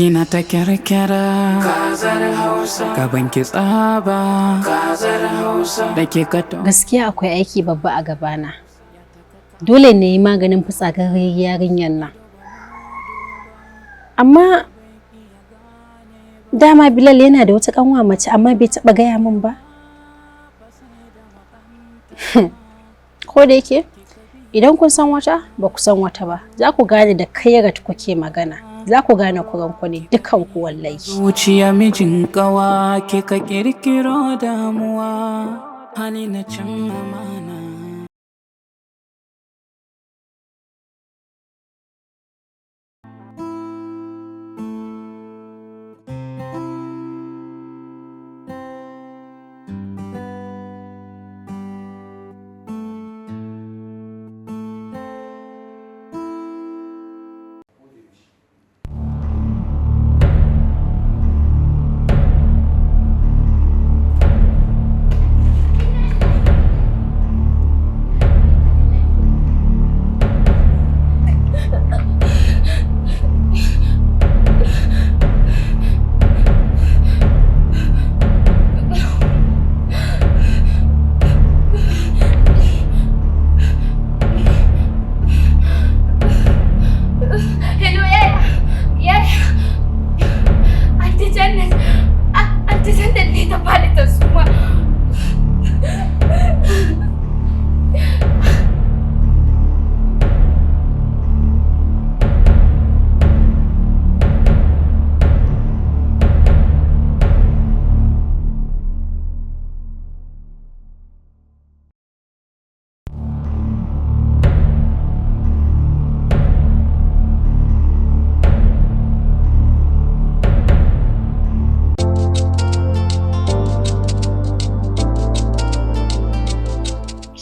kina ta kyarkyara Kazar Hausa gaban ki tsaba Kazar Hausa da ke kato. Gaskiya akwai aiki babba a gabana. Dole ne yi maganin fitsagar yarinyar nan. Amma dama Bilal yana da wata kanwa mace amma bai taba gaya min ba. Ko da yake idan kun san wata ba ku san wata ba, za ku gane da kairat kuke magana. Za ku gane kuranku ne dukan ku wallahi. Zuciya mijin kawa ke ka kirkiro damuwa hali na cin amana.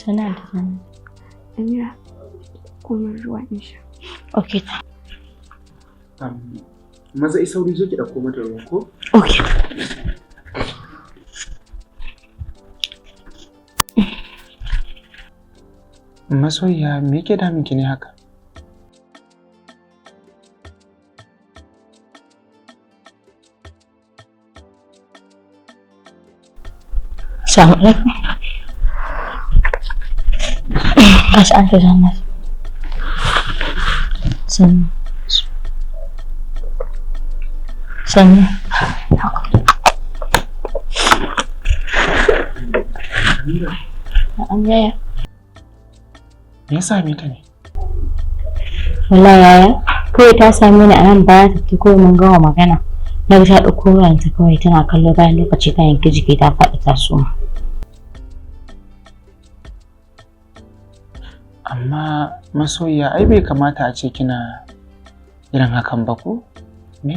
Sana da sana. Amira, komai ruwa insha. Okay. Maza ai sauri zo ki dauko mata ruwa ko? Okay. Masoyiya me yake damun ki ne haka? Assalamu alaikum. أنت جنة سن Amira. Me ya same ta ne? Wallahi yaya, kawai ta same ni a nan baya ta kawai mun gama magana. Na ga ta ɗauko ranta kawai tana kallo bayan lokaci ta yanke jiki ta faɗi ta suma. Amma masoyiya ai bai kamata a ce kina irin hakan ba ko? Me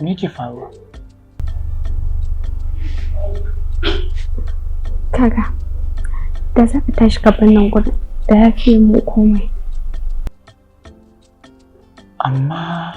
yake faruwa? Kaga, da za ka tashi gaban nan gurin da ya fi mu komai. Amma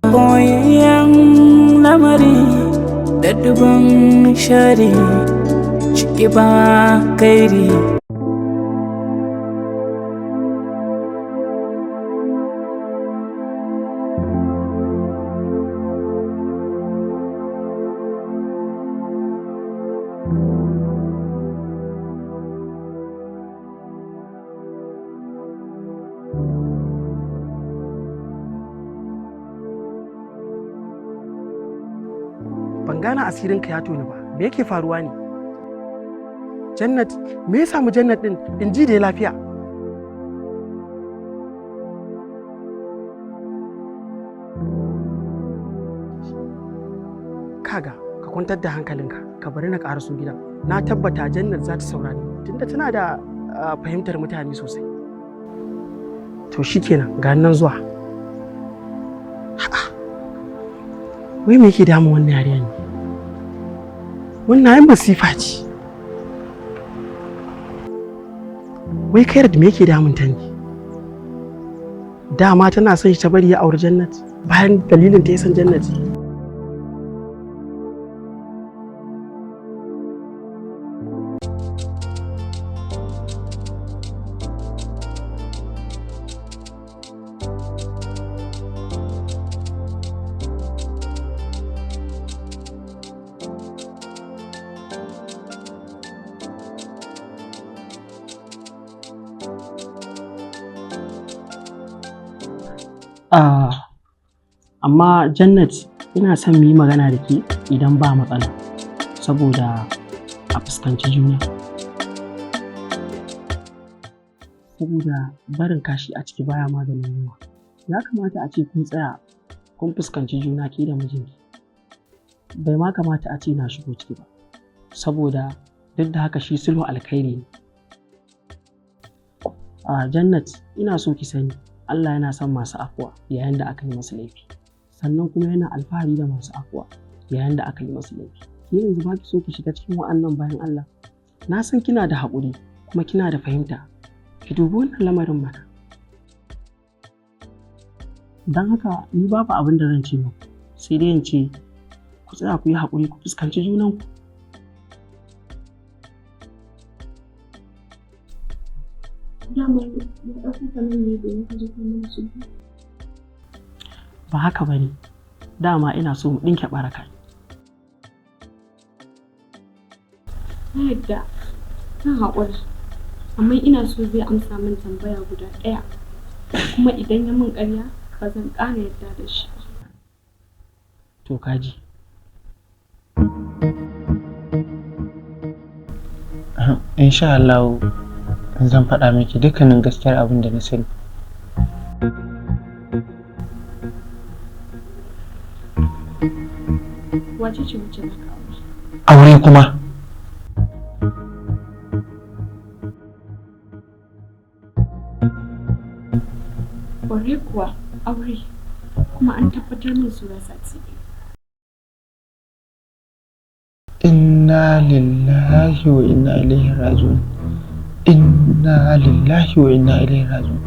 boyayyen lamari da dubin shari ciki ba kairi. Ban gane asirinka ya toni ba, me yake faruwa ne? Jannat, me ya samu Jannat din? In ji da lafiya. Kaga, ka kwantar da hankalinka, ka bari na ƙaraso gidan. na tabbata Jannat za ta saurare tunda tana da fahimtar mutane sosai. To shikenan ga nan zuwa. Wai me yake damun wannan yarinya ne? Wannan ai masifa ce. Wai kai da me yake damun ta ne? Dama tana son shi ta bari ya auri Jannat bayan dalilin ta ya san Jannat. Amma Jannat ina son mu yi magana da ke idan ba matsala saboda a fuskanci juna. Saboda barin kashi a ciki baya maganin yunwa. Ya kamata a ce kun tsaya kun fuskanci juna ke da mijinki. Bai ma kamata a ce na shigo ciki ba. Saboda duk da haka shi sulhu alkhairi ne. Jannat ina so ki sani Allah yana son masu afuwa yayin da aka yi masa laifi. Sannan kuma yana alfahari da masu afuwa yayin da aka yi masa laifi. Ke yanzu ba ki so ki shiga cikin wa'annan bayan Allah. Na san kina da haƙuri kuma kina da fahimta. Ki dubi wannan lamarin mana. Don haka ni babu abin da zan ce muku. Sai dai in ce ku tsaya ku yi haƙuri ku fuskanci junanku. Ba haka ba ne, dama ina so mu ɗinke ɓaraka. Na yadda zan haƙura, amma ina so zai amsa min tambaya guda ɗaya, kuma idan ya min ƙarya ba zan ƙara yadda da shi. To kaji. Insha Allah zan faɗa miki dukkanin gaskiyar abin da na sani. Wace ce wacce za ka aure? Aure kuma? Ƙwarai kuwa aure, kuma an tabbatar min su ya sati. Inna lillahi wa inna ilaihi raji'un. Inna lillahi wa inna ilaihi raji'un.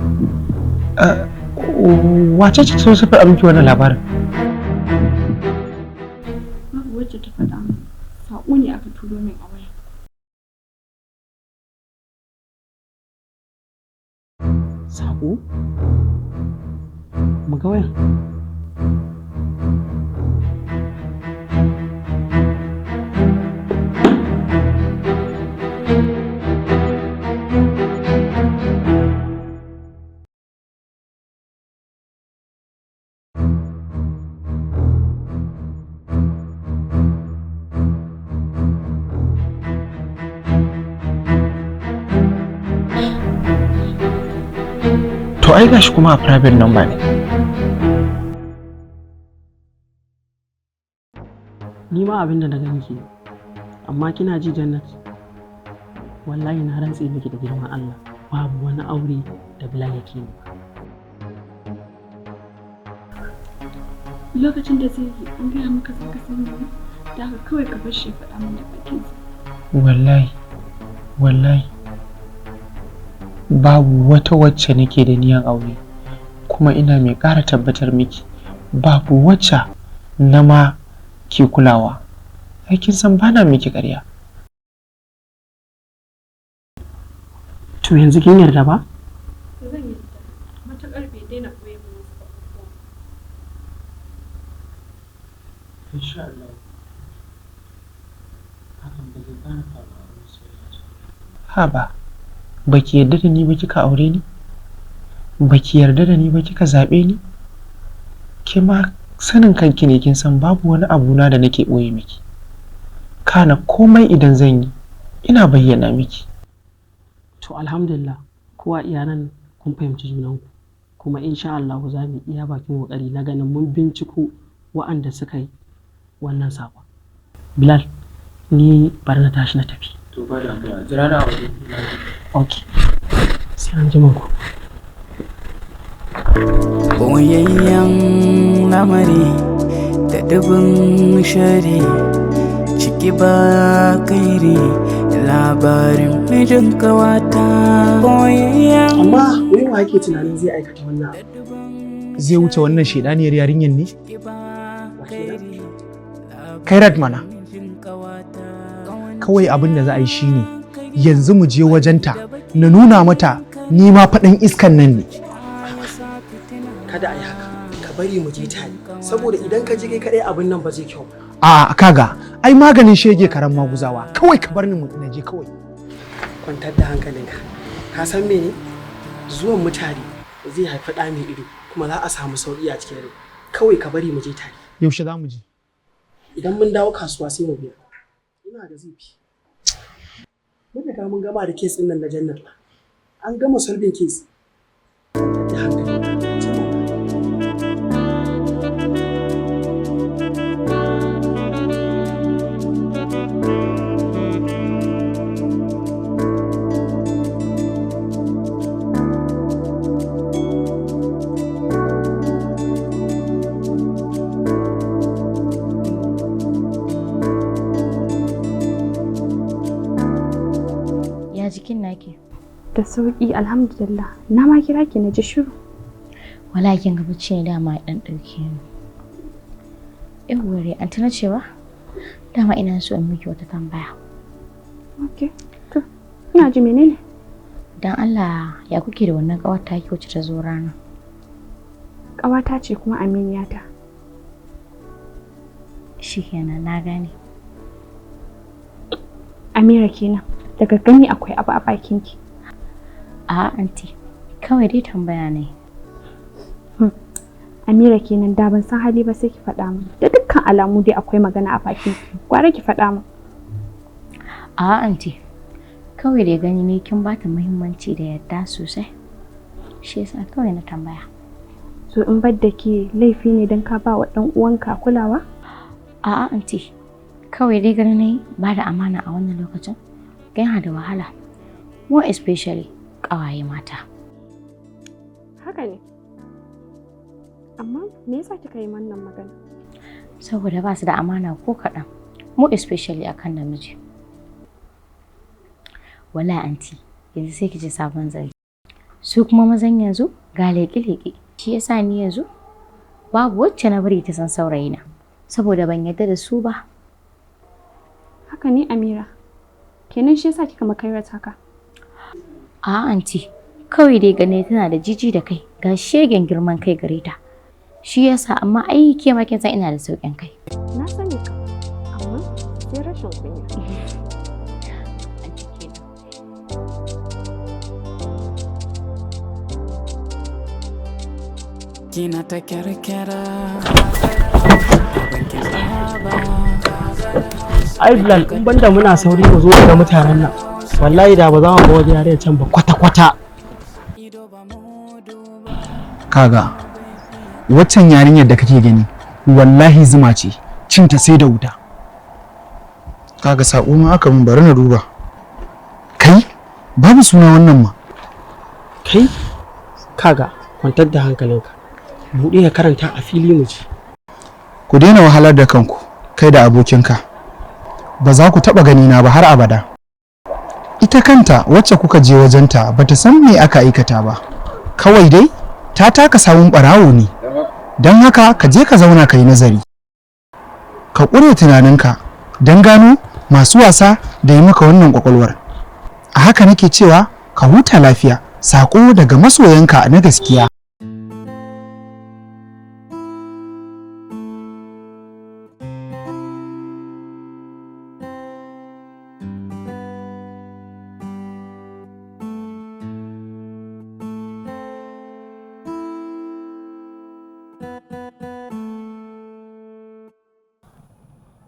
Wace ce so safar abinki wannan labarin? Babu wacce ta faɗa min, saƙo ne aka turo min a waya. Saƙo? Mu ga wayan. To ai gashi kuma a private number ne. Ni ma abin da na gani ke, amma kina ji Jannat? Wallahi na rantse miki da girman Allah, babu wani aure da Bilal yake yi. Lokacin da zai yi an gaya maka zaka sani ne, da haka kawai ka bar shi ya faɗa min da bakinsa. Wallahi babu wata wacce nake da niyan aure, kuma ina mai ƙara tabbatar miki babu wacce na ma ke kulawa. Ai kin san bana miki ƙarya. To yanzu kin yarda ba? Zan yarda, matuƙar bai daina koyi min wasu abubuwa. Insha Allah. Hakan ba zai ƙara faruwa a musulunci. Haba, baki yarda da ni ba kika aure ni? Baki yarda da ni ba kika zaɓe ni? Ke ma sanin kanki ne kin san babu wani abu na da nake ɓoye miki. Kana komai idan zan yi ina bayyana miki. To alhamdulillah, kowa iyanan kun fahimci junanku, kuma insha Allah za mu iya bakin kokari na ganin mun binciko wa'anda suka yi wannan saƙon. Bilal, ni bari na tashi na tafi. To ba da jira na abu. Okay. Sai an jima ku. Boyayyen lamari da dubin shari ciki ba kairi labarin mijin kawata boyayyen. Amma wai wa yake tunanin zai aikata wannan abu? Zai wuce wannan shedaniyar yarinyar ne? Kairat mana. Kawai abin da za a yi shine yanzu mu je wajenta na nuna mata ni ma faɗin iskan nan ne. Kada a yi haka, ka bari mu je tare, saboda idan ka je kai kaɗai abin nan ba zai kyau. A kaga, ai maganin shege karan maguzawa, kawai ka bar ni mu na je kawai. Kwantar da hankalinka, ka san mene? Zuwan mutane zai haifi ɗa mai ido, kuma za a samu sauƙi a cikin rai. Kawai ka bari mu je tare. Yaushe za mu je? Idan mun dawo kasuwa sai mu biya. Ina da zafi. Mun riga mun gama da kes ɗin nan na Jannat ba. An gama solving kes. Da hankali. Jikin naki da sauki alhamdulillah. Na ma kira ki na ji shiru. Wallahi kin ga bacci ne dama dan dauke ni. Wure an tana cewa dama ina so in miki wata tambaya. Okay. To ina ji menene? Dan Allah ya kuke da wannan kawata ki wacce ta zo rana? Kawata ce kuma aminiyata. Shikenan na gane. Amira kenan. Daga gani akwai abu a bakinki. A'a anti, kawai dai tambaya ne. Amira kenan da ban san hali ba sai ki faɗa min. Da dukkan alamu dai akwai magana a bakinki. Gwara ki faɗa min. A'a anti, kawai dai gani ne kin bata muhimmanci da yadda sosai. Shi yasa kawai na tambaya. So in bar da ke laifi ne don ka ba wa ɗan uwanka kulawa? A'a anti, kawai dai gani ne ba da amana a wannan lokacin. Yana da wahala, more especially ƙawaye mata. Haka ne. Amma me yasa kika yi wannan magana? Saboda ba su da amana ko kaɗan, more especially akan namiji. Wala anti, yanzu sai kice sabon zari. Su kuma mazan yanzu ga leƙe-leƙe. Shi yasa ni yanzu babu wacce na bari ta san saurayina, saboda ban yarda da su ba. Haka ne Amira. Kenan shi yasa kika makairar haka? A'a anti, kawai dai gane tana da jiji da kai, ga shegen girman kai gare ta. Shi yasa amma ai ke ma kin san ina da sauƙin kai. Na sani ka, amma sai rashin kunya. Kina ta kyarkyara ban ki ba. Ai Bilal, in banda muna sauri mu zo ga mutanen nan. Wallahi da ba za mu ga wajen yare can ba kwata-kwata. Kaga, waccan yarinyar da kake gani, wallahi zuma ce, cinta sai da wuta. Kaga sako ma aka min bari na duba. Kai, babu suna wannan ma. Kai, kaga, kwantar da hankalinka. Buɗe ya karanta a fili mu ji. Ku daina wahalar da kanku, kai da abokinka. Ba za ku taɓa ganina ba har abada. Ita kanta wacce kuka je wajenta ba ta san me aka aikata ba. Kawai dai ta taka sawun ɓarawo ne. Don haka ka je ka zauna ka yi nazari. Ka ƙure tunaninka don gano masu wasa da yi maka wannan ƙwaƙwalwar. A haka nake cewa ka huta lafiya, saƙo daga masoyanka na gaskiya.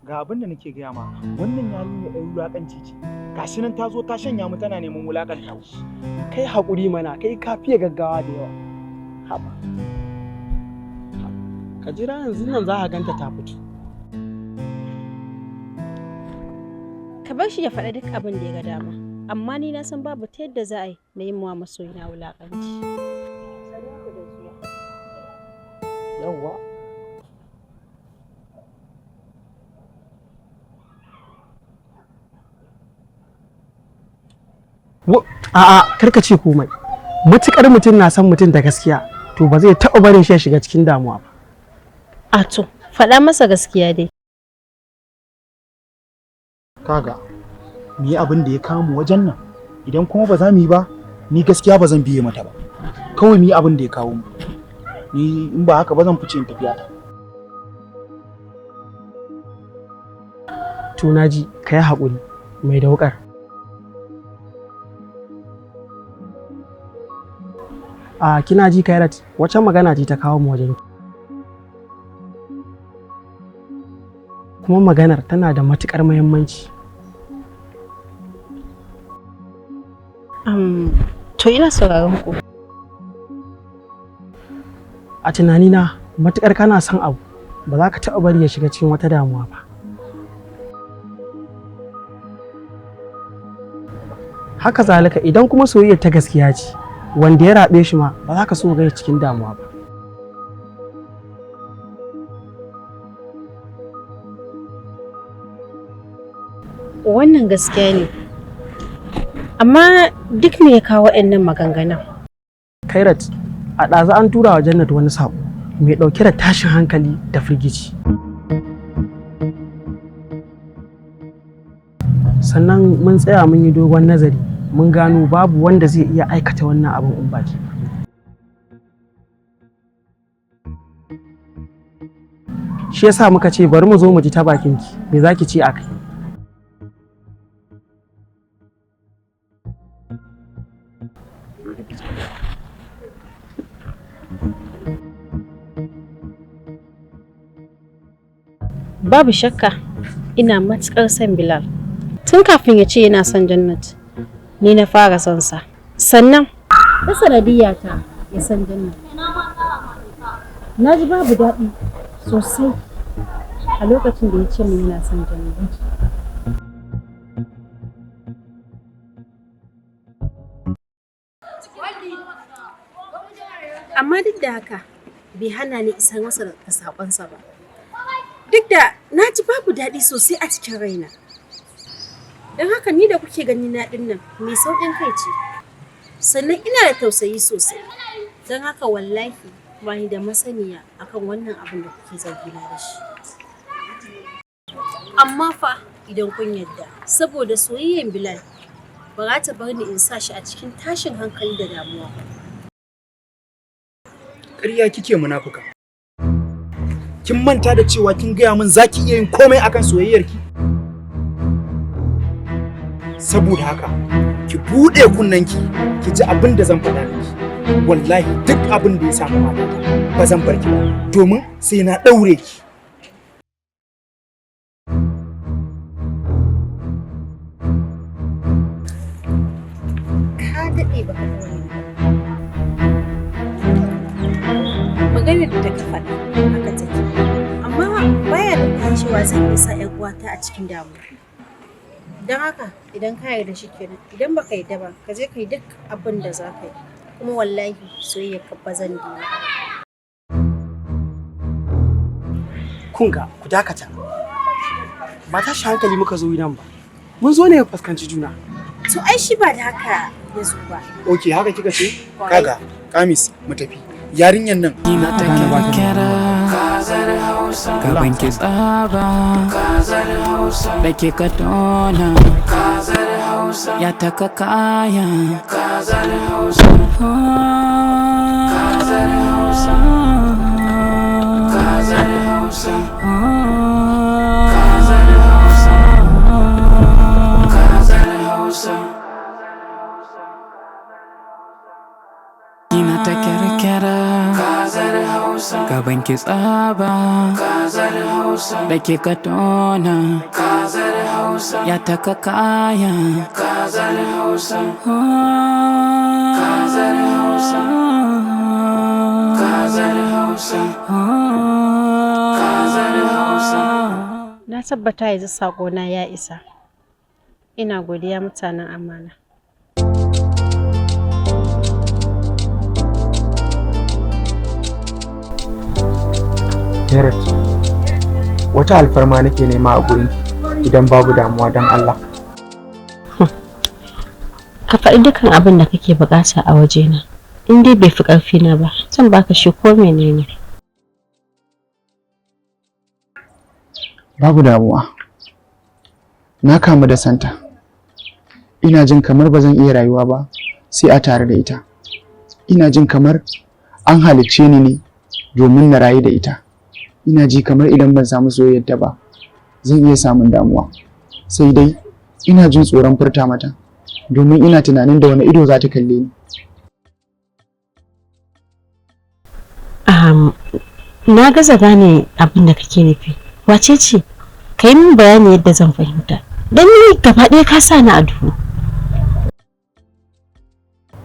Ga abin da nake gaya ma, wannan yarinya ɗan wulaƙanci ce. Gashi nan ta zo ta shanya mu tana neman wulaƙanta. Kai haƙuri mana, kai ka fiye gaggawa da yawa. Haba. Ka jira yanzu nan za ka ganta ta fito. ka bar shi ya faɗa duk abin da ya ga dama, amma ni na san babu ta yadda za a yi na yin wa masoyina wulaƙanci. Yawwa. A'a, karka ce komai. Matuƙar mutum na son mutum da gaskiya, to ba zai taɓa barin shi ya shiga cikin damuwa ba. A to, faɗa masa gaskiya dai. Kaga, mu yi abin da ya kawo mu wajen nan. Idan kuma ba za mu yi ba, ni gaskiya ba zan biye mata ba. Kawai mu yi abin da ya kawo mu. Ni in ba haka ba zan fice in tafiya ta. To naji, ka yi haƙuri, mai da wuƙar. Kina ji Kairat, wacce magana ce ta kawo mu wajen ki? Kuma maganar tana da matuƙar muhimmanci. To ina sauraron ku. A tunanina matuƙar kana son abu, ba za ka taɓa bari ya shiga cikin wata damuwa ba. Haka zalika idan kuma soyayya ta gaskiya ce, wanda ya raɓe shi ma ba za ka so ga cikin damuwa ba. Wannan gaskiya ne. Amma duk me ya kawo waɗannan maganganun? Kairat, a ɗazu an tura wa Jannat wani saƙo mai ɗauke da tashin hankali da firgici. Sannan mun tsaya mun yi dogon nazari, mun gano babu wanda zai iya aikata wannan abin in baki. Shi yasa muka ce bari mu zo mu ji ta bakinki, me zaki ce akai? Babu shakka ina matuƙar son Bilal. Tun kafin ya ce yana son Jannat, ni na fara son sa. Sannan ta sanadiyya ta ya san Jannat. Na ji babu daɗi sosai a lokacin da ya ce min yana son Jannat. Amma duk da haka bai hana ni isar masa da saƙonsa ba. Duk da na ji babu daɗi sosai a cikin raina. Don haka ni da kuke gani na ɗin nan mai sauƙin kai ce. Sannan ina da tausayi sosai. Don haka wallahi ba ni da masaniya akan wannan abin da kuke zargina da shi. Amma fa idan kun yarda, saboda soyayyar Bilal ba za ta bar ni in sa shi a cikin tashin hankali da damuwa ba. Ƙarya kike munafuka. Kin manta da cewa kin gaya min za ki iya yin komai akan soyayyarki? Saboda haka, ki buɗe kunnenki, ki ji abin da zan faɗa miki. Wallahi duk abin da ya samu matata ba zan bar ki ba, domin sai na ɗaure ki. Ka daɗe ba ka ɗaure ni ba. Maganar da ka faɗa haka take. Amma baya da cewa zan iya sa 'yan uwata a cikin damuwa. Don haka idan ka yarda shi kenan, idan baka yarda ba ka je ka yi duk abin da za ka yi, kuma wallahi soyayya ka ba zan dina. Kun ga ku dakata. Ba tashi hankali muka zo nan ba. Mun zo ne mu fuskanci juna. To ai shi ba da haka ya zo ba. Okay, haka kika ce? Kaga, Kamis, mu tafi. Yarinyan nan ina ta kira Kazar Hausa gaban ki tsaba Kazar Hausa da ke Kaduna Kazar Hausa ya taka kaya Kazar Hausa Kazar Hausa Kazar Hausa Kazar Hausa Kazar Hausa ina ta kira Kazar Hausa gaban ki tsaba Kazar Hausa da ke Kaduna Kazar Hausa ya taka kaya Kazar Hausa Kazar Hausa Kazar Hausa Kazar Hausa. Na tabbata yanzu saƙona ya isa. Ina godiya mutanen amana. Jared, wata alfarma nake nema a gurin idan babu damuwa don Allah. Ka faɗi dukkan abin da kake buƙata a wajena. In dai bai fi ƙarfina ba, zan baka shi ko menene. Babu damuwa. Na kamu da santa. Ina jin kamar ba zan iya rayuwa ba sai a tare da ita. Ina jin kamar an halicce ni ne domin na rayu da ita. Ina ji kamar idan ban samu soyayyarta ba zan iya samun damuwa. Sai dai ina jin tsoron furta mata domin ina tunanin da wani ido za ta kalle ni. Na gaza gane abin da kake nufi. Wace ce? Ka yi min bayani yadda zan fahimta. Dan ni gaba ɗaya ka sa ni a duhu.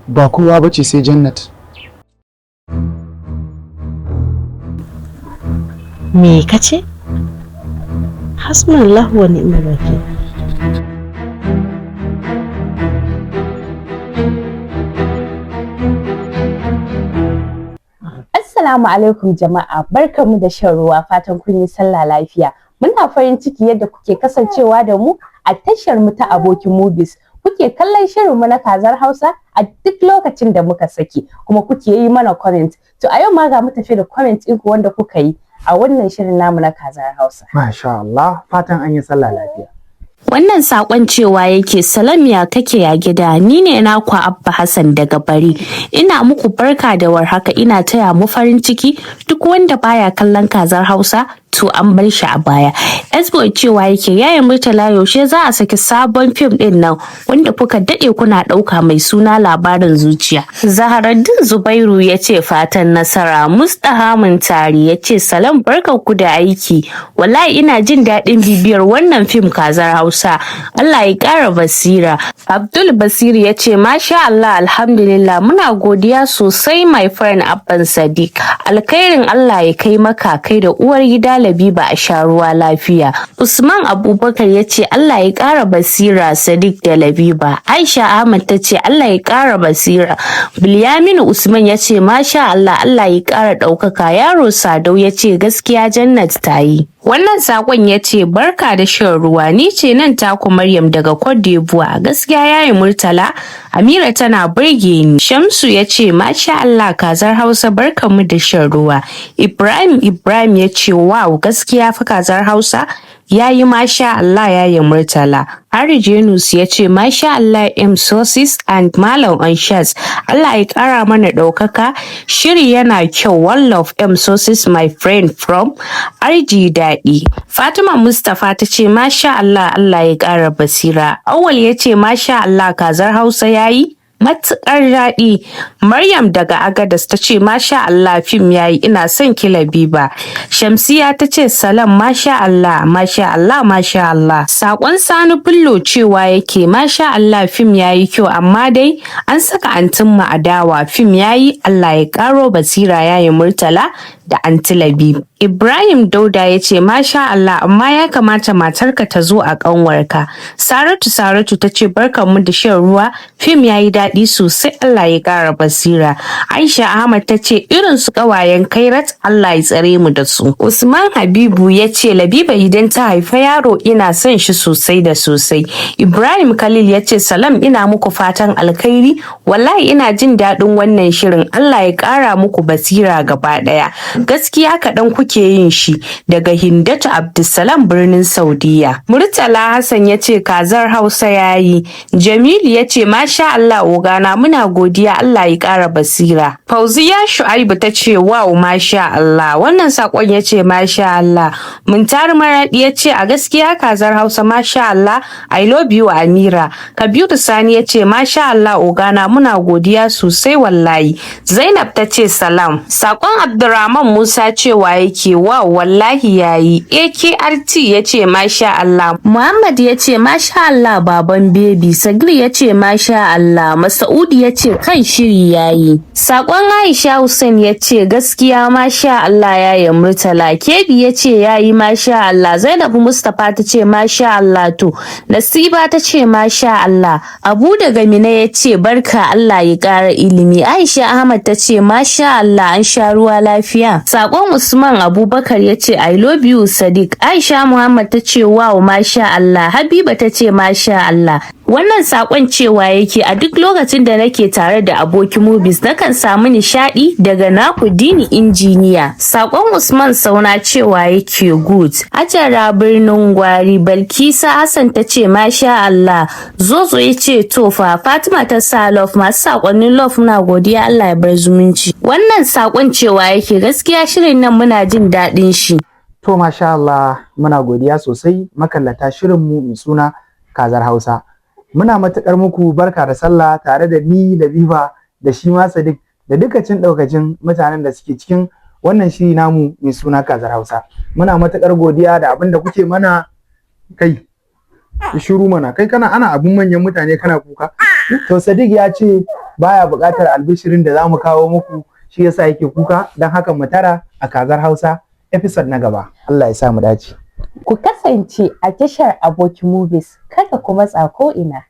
Ba kowa bace sai Jannat. Me kace? Hasbunallahu wa ni'mal wakil. Assalamu alaikum jama'a, barkamu da shan ruwa, fatan kun yi sallah lafiya. Muna farin ciki yadda kuke kasancewa da mu a tashar mu ta Abokin Movies. Kuke kallon shirin mu na Kazar Hausa a duk lokacin da muka saki, kuma kuke yi mana comment. To a yau ma ga mu tafi da comment ɗinku wanda kuka yi a wannan shirin namu na Kazar Hausa. Masha Allah, fatan an yi sallah lafiya. Wannan sakon cewa yake salam ya kake ya gida, ni ne naku Abba Hassan daga Bari. Ina muku barka da warhaka, ina taya mu farin ciki. Duk wanda baya kallon Kazar Hausa to an bar shi a baya. Esbo cewa yake yayin Murtala yaushe za a saki sabon fim din nan wanda kuka dade kuna dauka mai suna labarin zuciya. Zaharaddin Zubairu ya ce fatan nasara. Mustaha Muntari ya ce salam barkanku da aiki. Wallahi ina jin daɗin bibiyar wannan fim Kazar Hausa. Allah ya ƙara basira. Abdul Basir ya ce masha Allah alhamdulillah muna godiya sosai my friend Abban Sadiq. Alkhairin Allah ya kai maka kai da uwar gida Labiba a sha ruwa lafiya. Usman Abubakar ya ce Allah ya ƙara basira Sadiq da Labiba. Aisha Ahmad ta ce Allah ya ƙara basira. Bilyaminu Usman ya ce masha Allah Allah ya ƙara ɗaukaka. Yaro Sadau ya ce gaskiya Jannat ta yi. Wannan sakon ya ce barka da shan ruwa, ni ce nan taku Maryam daga Cote d'Ivoire. Gaskiya yayi Murtala Amira tana burge ni. Shamsu ya ce masha Allah Kazar Hausa barkamu da shan ruwa. Ibrahim ya ce wow gaskiya fa Kazar Hausa yayi masha Allah yayi Murtala. Hari Jenus ya ce masha Allah sources and Malam Anshas. Allah ya kara mana ɗaukaka. Shiri yana kyau. One love sources my friend from RG Daɗi. Fatima Mustapha ta ce masha Allah Allah ya kara basira. Awwal ya ce masha Allah Kazar Hausa yayi matuƙar daɗi. Maryam daga Agadas ta ce masha Allah fim yayi ina son ki Labiba. Shamsiya ta ce salam masha Allah masha Allah masha Allah. Sakon Sani Bullo cewa yake masha Allah fim yayi kyau amma dai an saka antin mu adawa fim yayi Allah ya karo basira yayi Murtala da anti Labib. Ibrahim Dauda ya ce masha Allah amma ya kamata matarka ta zo a kanwarka. Saratu ta ce barkanmu da shan ruwa fim yayi daɗi sosai Allah ya ƙara basira. Aisha Ahmad ta ce irin su ƙawayen Kairat Allah ya tsare mu da su. Usman Habibu ya ce Labiba idan ta haifa yaro ina son shi sosai da sosai. Ibrahim Khalil ya ce salam ina muku fatan alkhairi wallahi ina jin daɗin wannan shirin Allah ya ƙara muku basira gaba ɗaya. Gaskiya kaɗan kuke yin shi. Daga Hindatu Abdulsalam birnin Saudiya. Murtala Hassan ya ce Kazar Hausa yayi. Jamilu ya ce masha Allah ogana muna godiya Allah ya ƙara basira. Fauziya Shu'aibu ta ce wow masha Allah. Wannan sakon ya ce masha Allah. Muntar Maradi ya ce a gaskiya Kazar Hausa masha Allah I love you Amira. Kabiru Sani ya ce masha Allah ogana muna godiya sosai wallahi. Zainab ta ce salam. Sakon Abdurrahman Musa cewa yake wow wallahi yayi. AKRT ya ce masha Allah. Muhammad ya ce masha Allah baban baby. Sagir ya ce masha Allah. Masaudi ya ce kan shiri yayi. Sakon Aisha Hussein ya ce gaskiya masha Allah yayi Murtala. Kebi ya ce yayi masha Allah. Zainabu Mustapha ta ce masha Allah to. Nasiba ta ce masha Allah. Abu daga Mina ya ce barka Allah ya ƙara ilimi. Aisha Ahmad ta ce masha Allah an sha ruwa lafiya. Sakon Usman Abubakar ya ce I love you Sadiq. Aisha Muhammad ta ce wow masha Allah. Habiba ta ce masha Allah. Wannan sakon cewa yake a duk lokacin da nake tare da abokin movies nakan samu nishadi daga naku Dini injiniya. Sakon Usman Sauna cewa yake good. Ajara birnin Gwari Balkisa Hassan ta ce masha Allah. Zozo ya ce to fa. Fatima ta sa love masu sakonnin love muna godiya Allah ya bar zumunci. Wannan sakon cewa yake gaskiya shirin nan muna jin daɗin shi. To masha Allah muna godiya sosai makallata shirinmu mai suna Kazar Hausa. Muna matuƙar muku barka da sallah tare da ni Labiba da shi ma Sadiq da dukkanin ɗaukacin mutanen da suke cikin wannan shiri namu mai suna Kazar Hausa. Muna matuƙar godiya da abin da kuke mana kai. Shiru mana kai kana ana abun manyan mutane kana kuka. To Sadiq ya ce baya buƙatar albishirin da zamu kawo muku shi yasa yake kuka don haka mu tara a Kazar Hausa episode na gaba. Allah ya sa mu dace. Ku kasance a tashar Abokin Movies, kada ku matsa ko ina.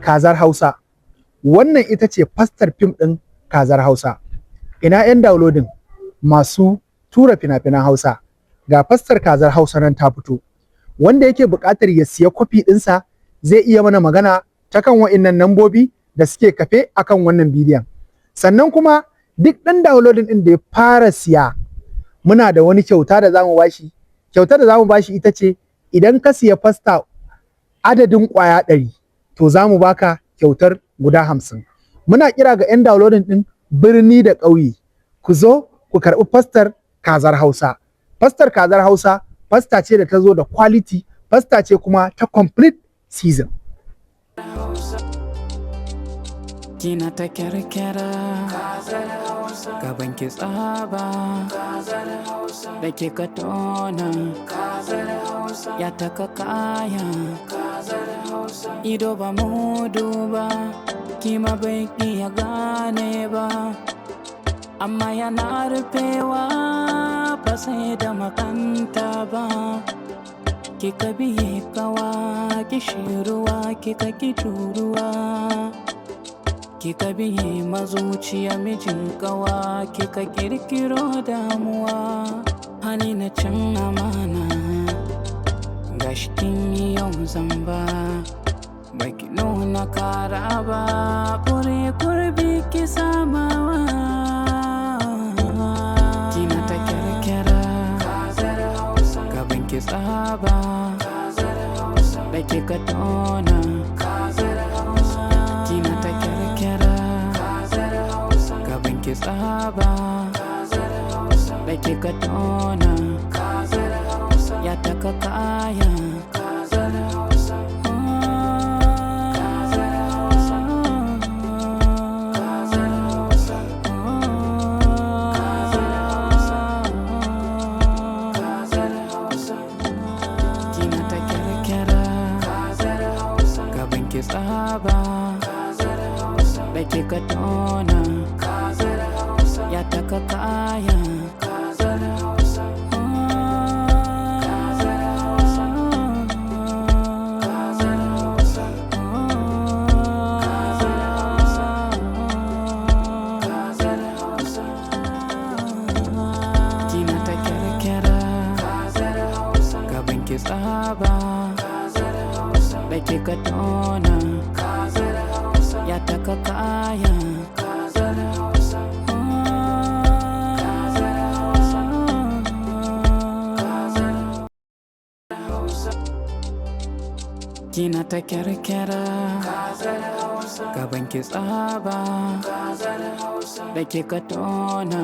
Kazar Hausa. Wannan ita ce fastar fim ɗin Kazar Hausa. Ina 'yan downloading masu tura fina-finan Hausa. Ga fastar Kazar Hausa nan ta fito. Wanda yake buƙatar ya siya kwafi ɗinsa zai iya mana magana ta kan wa'innan nambobi da suke kafe akan wannan bidiyon. Sannan kuma duk ɗan downloading ɗin da ya fara siya muna da wani kyauta da zamu bashi. Kyautar da zamu bashi ita ce idan ka siya fasta adadin ƙwaya 100 to zamu baka kyautar guda 50. Muna kira ga 'yan downloading ɗin birni da ƙauye ku zo ku karɓi fastar Kazar Hausa. Fastar Kazar Hausa fasta ce da ta zo da quality, fasta ce kuma ta complete season. Kina ta kyarkyara gaban ki tsaba da ke ka tona ya taka kaya ido ba mudu ba kima bai iya gane ba amma yana rufewa ba sai da makanta ba kika biye kawa kishiruwa kika kituruwa kika biye mazuciya mijin kawa kika kirkiro damuwa hali na can amana gashkin yau zamba baki nuna kara ba kure kurbi ki samawa kina ta kyarkyara gaban ki tsaba da kika tona kina ta kyarkyara gaban ki tsaba da kika tona ya taka kaya tsaba da kika tona ya taka kaya kina ta kyarkyara gaban ki tsaba da kika tona ya taka kaya kina ta kyarkyara gaban ki tsaba da kika tona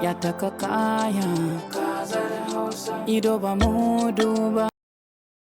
ya taka kaya ido ba mudu ba